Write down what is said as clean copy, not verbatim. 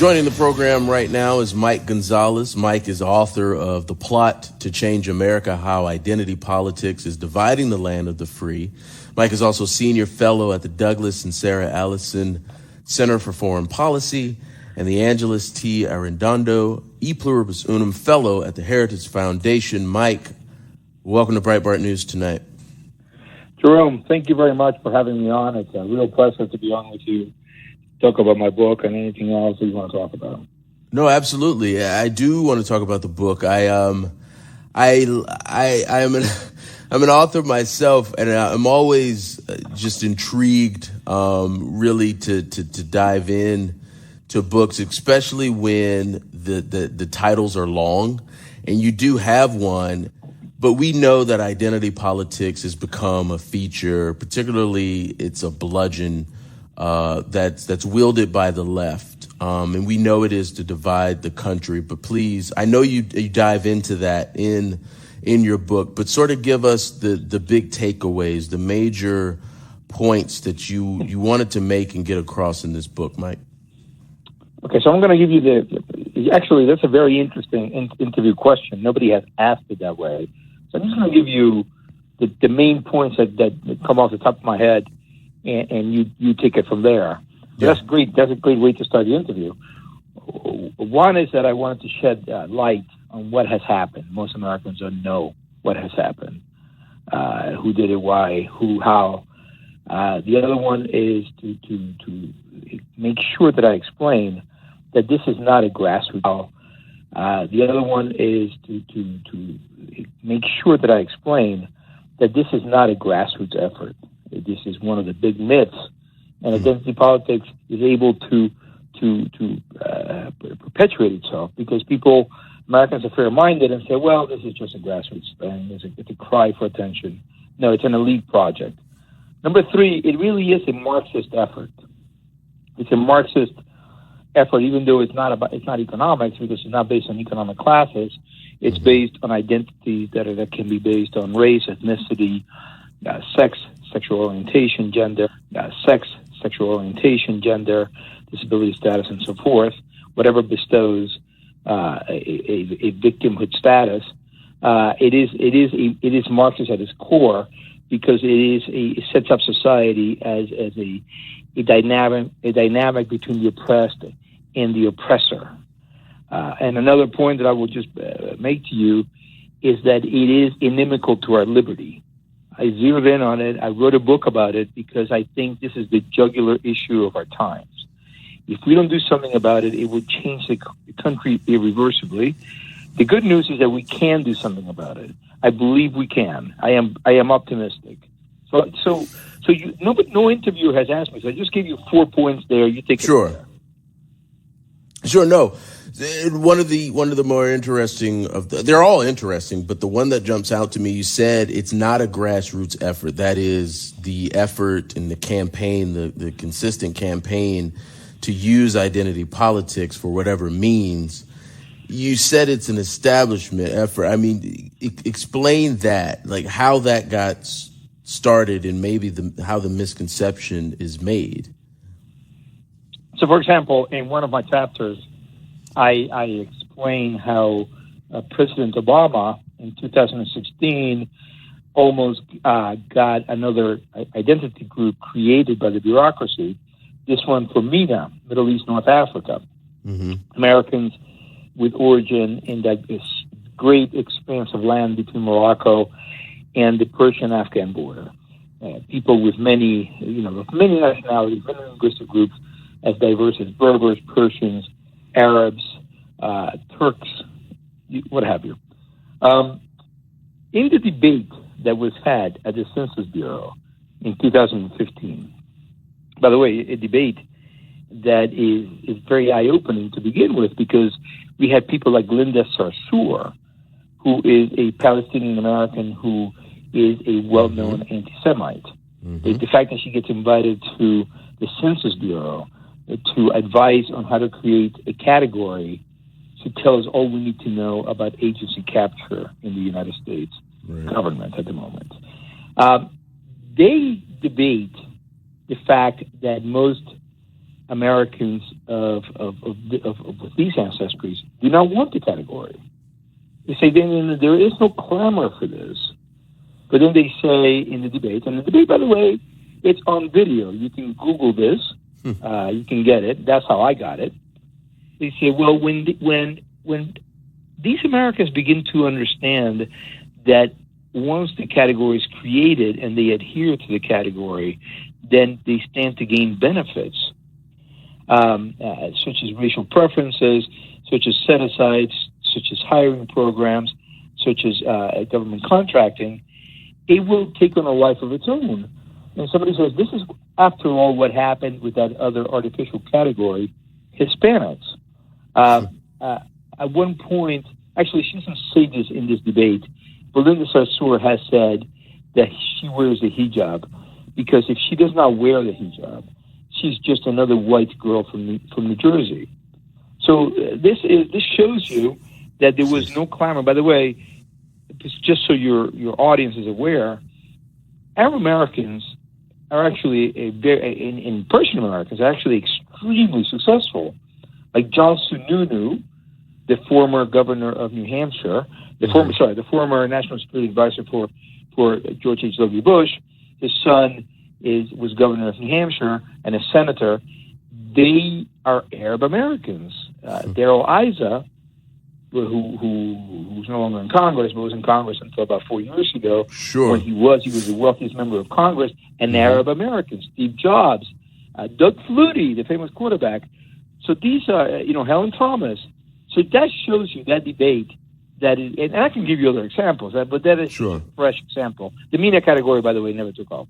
Joining the program right now is Mike Gonzalez. Mike is author of The Plot to Change America, How Identity Politics is Dividing the Land of the Free. Mike is also senior fellow at the Douglas and Sarah Allison Center for Foreign Policy and the Angeles T. Arredondo E Pluribus Unum Fellow at the Heritage Foundation. Mike, welcome to Breitbart News Tonight. Jerome, thank you very much for having me on. It's a real pleasure to be on with you, talk about my book and anything else that you want to talk about. No, absolutely. I do want to talk about the book. I'm an author myself, and I'm always just intrigued, really, to dive in to books, especially when the titles are long, and you do have one. But we know that identity politics has become a feature, particularly it's a bludgeon that's wielded by the left. And we know it is to divide the country. But please, I know you dive into that in your book, but sort of give us the big takeaways, the major points that you wanted to make and get across in this book, Mike. Okay, so I'm going to give you actually, that's a very interesting interview question. Nobody has asked it that way. So I'm just going to give you the main points that come off the top of my head, and you take it from there. So Yeah. that's great. That's a great way to start the interview. One is that I wanted to shed light on what has happened. Most Americans don't know what has happened, who did it, why, who, how. The other one is to make sure that I explain that this is not a grassroots. The other one is to make sure that I explain that this is not a grassroots effort. This is one of the big myths, and identity politics is able to perpetuate itself because Americans are fair-minded and say, well, this is just a grassroots thing. It's a cry for attention. No, it's an elite project. Number three, it really is a Marxist effort. It's a Marxist effort, even though it's not economics, because it's not based on economic classes. It's based on identities that can be based on race, ethnicity, sex, sexual orientation, gender, disability status, and so forth. Whatever bestows a victimhood status, it is Marxist at its core because it sets up society as a dynamic between the oppressed and the oppressor. And another point that I will just make to you is that it is inimical to our liberty. I zeroed in on it. I wrote a book about it because I think this is the jugular issue of our times. If we don't do something about it, it will change the country irreversibly. The good news is that we can do something about it. I believe we can. I am optimistic. So no interviewer has asked me. So I just gave you 4 points there. You take it from there. Sure. No, one of the more interesting they're all interesting, but the one that jumps out to me, you said it's not a grassroots effort. That is the effort and the campaign, the consistent campaign to use identity politics for whatever means. You said it's an establishment effort. I mean, explain that, like how that got started and maybe how the misconception is made. So, for example, in one of my chapters, I explain how President Obama in 2016 almost got another identity group created by the bureaucracy, this one for MENA, Middle East, North Africa. Mm-hmm. Americans with origin in that this great expanse of land between Morocco and the Persian-Afghan border. People with many nationalities, many linguistic groups, as diverse as Berbers, Persians, Arabs, Turks, what have you. In the debate that was had at the Census Bureau in 2015, by the way, a debate that is very eye-opening to begin with because we had people like Linda Sarsour, who is a Palestinian-American who is a well-known anti-Semite. Mm-hmm. The fact that she gets invited to the Census Bureau to advise on how to create a category to tell us all we need to know about agency capture in the United States government at the moment. They debate the fact that most Americans of these ancestries do not want the category. They say then there is no clamor for this. But then they say in the debate, and the debate, by the way, it's on video. You can Google this. You can get it. That's how I got it. They say, well, when these Americans begin to understand that once the category is created and they adhere to the category, then they stand to gain benefits, such as racial preferences, such as set-asides, such as hiring programs, such as government contracting. It will take on a life of its own. And somebody says, this is, after all, what happened with that other artificial category, Hispanics. At one point, actually, she doesn't say this in this debate, Belinda Sarsour has said that she wears the hijab because if she does not wear the hijab, she's just another white girl from New Jersey. So this shows you that there was no clamor. By the way, just so your audience is aware, Arab Americans are actually in Persian Americans are actually extremely successful. Like John Sununu, the former governor of New Hampshire, the former national security advisor for George H.W. Bush, his son was governor of New Hampshire and a senator. They are Arab Americans. Darrell Issa, who's no longer in Congress, but was in Congress until about 4 years ago. Sure. When he was the wealthiest member of Congress, and Arab Americans. Steve Jobs, Doug Flutie, the famous quarterback. So these are, Helen Thomas. So that shows you that debate. That is, and I can give you other examples, but that is a fresh example. The MENA category, by the way, never took off.